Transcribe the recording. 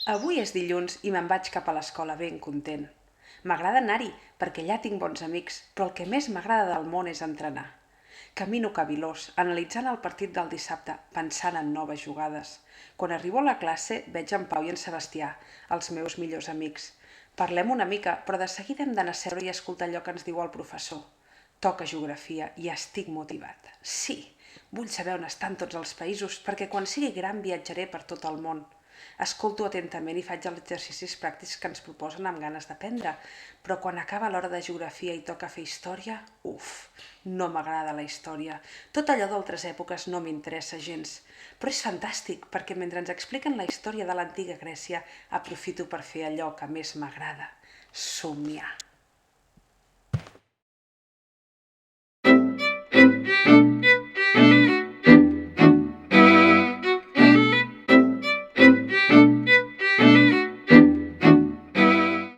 Avui és dilluns i me'n vaig cap a l'escola ben content. M'agrada anar-hi perquè allà tinc bons amics, però el que més m'agrada del món és entrenar. Camino cavilós, analitzant el partit del dissabte, pensant en noves jugades. Quan arribo a la classe veig en Pau i en Sebastià, els meus millors amics. Parlem una mica, però de seguida hem d'anar a seure i escoltar allò que ens diu el professor. Toca geografia i estic motivat. Sí, vull saber on estan tots els països perquè quan sigui gran viatjaré per tot el món. Escolto atentament i faig els exercicis pràctics que ens proposen amb ganes d'aprendre, però quan acaba l'hora de geografia i toca fer història, no m'agrada la història. Tot allò d'altres èpoques no m'interessa gens, però és fantàstic perquè mentre ens expliquen la història de l'antiga Grècia aprofito per fer allò que més m'agrada, somiar.